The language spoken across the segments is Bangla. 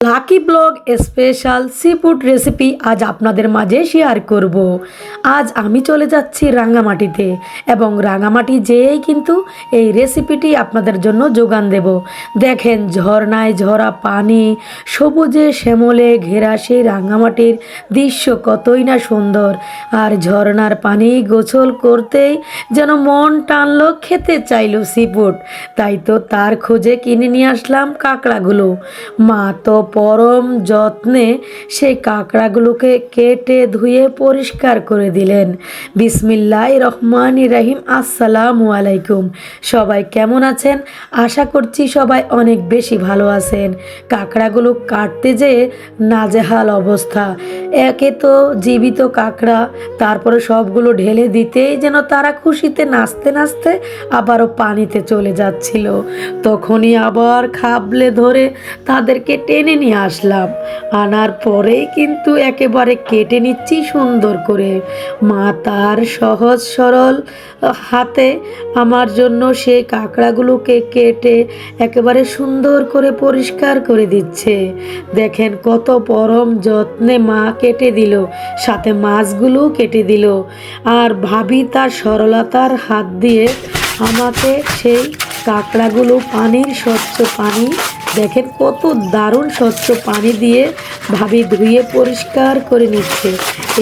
Lucky blog special sea food recipe আজ আপনাদের মাঝে শেয়ার করব। আজ আমি চলে যাচ্ছি রাঙামাটিতে এবং রাঙামাটি যেয়েই কিন্তু এই রেসিপিটি আপনাদের জন্য যোগান দেব। দেখেন ঝর্ণায় ঝরা পানি, সবুজে শ্যামলে ঘেরা সেই রাঙামাটির দৃশ্য কতই না সুন্দর। আর ঝর্ণার পানি গোসল করতেই যেন মন টানলো, খেতে চাইলো সি ফুড। তাই তো তার খোঁজে কিনে নিয়ে আসলাম কাঁকড়াগুলো। মা তো পরম যত্নে সেই কাঁকড়াগুলোকে কেটে ধুয়ে পরিষ্কার করে দিলেন। বিসমিল্লাহির রহমানির রহিম। আসসালামু আলাইকুম। সবাই কেমন আছেন? আশা করছি সবাই অনেক বেশি ভালো আছেন। কাঁকড়াগুলো কাটতে যেয়ে নাজেহাল অবস্থা। একে তো জীবিত কাঁকড়া, তারপরে সবগুলো ঢেলে দিতেই যেন তারা খুশিতে নাচতে নাচতে আবারও পানিতে চলে যাচ্ছিল। তখনই আবার খাবলে ধরে তাদেরকে টেনে নিয়ে আসলাম। আনার পরেই কিন্তু একেবারে কেটে নিচ্ছি সুন্দর করে। মা তার সহজ সরল হাতে আমার জন্য সেই কাঁকড়াগুলোকে কেটে একেবারে সুন্দর করে পরিষ্কার করে দিচ্ছে। দেখেন কত পরম যত্নে মা কেটে দিল, সাথে মাছগুলো কেটে দিল। আর ভাবি তার সরলতার হাত দিয়ে আমাকে সেই কাঁকড়াগুলো পানির স্বচ্ছ পানি, দেখেন কত দারুণ স্বচ্ছ পানি দিয়ে ভাবি ধুয়ে পরিষ্কার করে নিচ্ছে।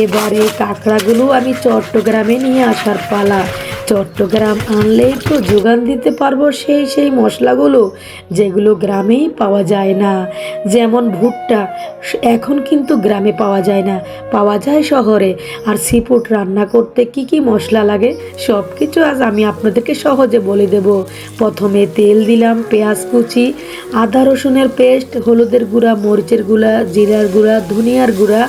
এবারে কাঁকড়াগুলো আমি চট্টগ্রামে নিয়ে আসার পালা। চট্টগ্রাম আনলেই তো যোগান দিতে পারবো সেই মশলাগুলো যেগুলো গ্রামেই পাওয়া যায় না। যেমন ভুট্টা এখন কিন্তু গ্রামে পাওয়া যায় না, পাওয়া যায় শহরে। আর সি ফুড রান্না করতে কি কি মশলা লাগে সব কিছু আজ আমি আপনাদেরকে সহজে বলে দেব। প্রথমে তেল দিলাম, পেঁয়াজ কুচি, আদা রসুনের পেস্ট, হলুদের গুঁড়া, মরিচের গুঁড়া, জিরার গুঁড়া, ধনিয়ার গুঁড়া,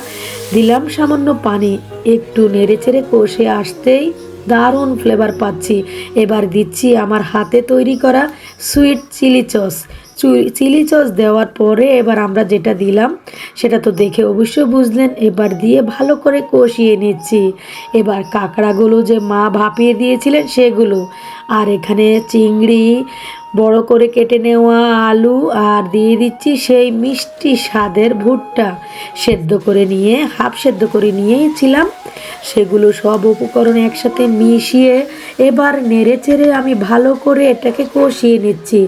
দিলাম সামান্য পানি। একটু নেড়েচেড়ে কষে আসতেই দারুণ ফ্লেভার পাচ্ছি। এবার দিচ্ছি আমার হাতে তৈরি করা sweet chilli sauce. Chilli sauce দেওয়ার পরে এবার আমরা যেটা দিলাম সেটা তো দেখে অবশ্যই বুঝলেন। এবার দিয়ে ভালো করে কষিয়ে নিচ্ছি। এবার কাঁকড়াগুলো যে মা ভাপিয়ে দিয়েছিলেন সেগুলো, আর এখানে চিংড়ি, বড় করে কেটে নেওয়া আলু, আর দিয়ে দিচ্ছি সেই মিষ্টি স্বাদের ভুট্টা সেদ্ধ করে নিয়ে, হাফ সেদ্ধ করে নিয়েছিলাম। সেগুলো সব উপকরণ একসাথে মিশিয়ে এবার নেড়ে চেড়ে আমি ভালো করে এটাকে কষিয়ে নিচ্ছি।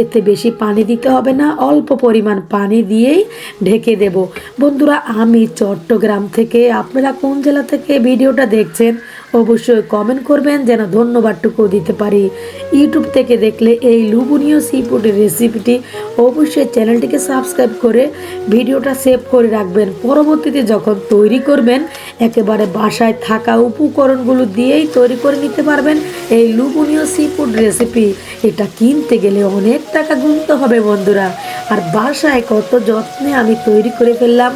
এতে বেশি পানি দিতে হবে না, অল্প পরিমাণ পানি দিয়েই ঢেকে দেব। বন্ধুরা, আমি চট্টগ্রাম থেকে, আপনারা কোন জেলা থেকে ভিডিওটা দেখছেন অবশ্যই কমেন্ট করবেন যেন ধন্যবাদটুকু দিতে পারি। ইউটিউব থেকে দেখলে এই লোভনীয় সি ফুডের রেসিপিটি অবশ্যই চ্যানেলটিকে সাবস্ক্রাইব করে ভিডিওটা সেভ করে রাখবেন। পরবর্তীতে যখন তৈরি করবেন একেবারে বাসায় থাকা উপকরণগুলো দিয়েই তৈরি করে নিতে পারবেন এই লোভনীয় সি ফুড রেসিপি। এটা কিনতে গেলে অনেক টাকা গুনতে হবে বন্ধুরা, আর বাসায় কত যত্নে আমি তৈরি করে ফেললাম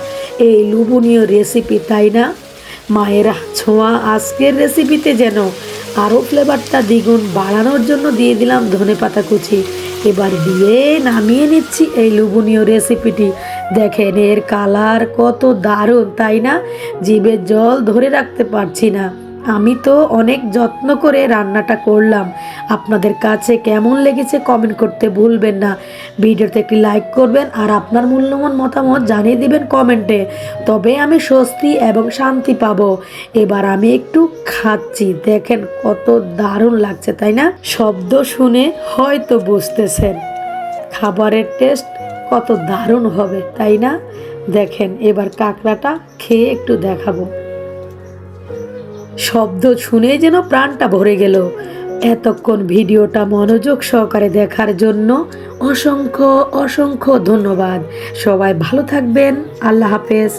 এই লোভনীয় রেসিপি, তাই না? মায়ের ছোঁয়া আজকের রেসিপিতে যেন আরও ফ্লেভারটা দ্বিগুণ বাড়ানোর জন্য দিয়ে দিলাম ধনেপাতা কুচি। এবার দিয়ে নামিয়ে নিচ্ছি এই লোভনীয় রেসিপিটি। দেখেন এর কালার কত দারুণ, তাই না? জিভে জল ধরে রাখতে পারছি না। আমি তো অনেক যত্ন করে রান্নাটা করলাম। আপনাদের কাছে কেমন লেগেছে কমেন্ট করতে ভুলবেন না। ভিডিওতে একটি লাইক করবেন আর আপনার মূল্যবান মতামত জানিয়ে দিবেন কমেন্টে, তবে আমি স্বস্তি এবং শান্তি পাবো। এবার আমি একটু খাচ্ছি। দেখেন কত দারুণ লাগছে, তাই না? শব্দ শুনে হয়তো বুঝতেছেন খাবারের টেস্ট কত দারুণ হবে, তাই না? দেখেন এবার কাঁকড়াটা খেয়ে একটু দেখাবো। শব্দ শুনে যেন প্রাণটা ভরে গেল। এতক্ষণ ভিডিওটা মনোযোগ সহকারে দেখার জন্য অসংখ্য অসংখ্য ধন্যবাদ। সবাই ভালো থাকবেন। আল্লাহ হাফেজ।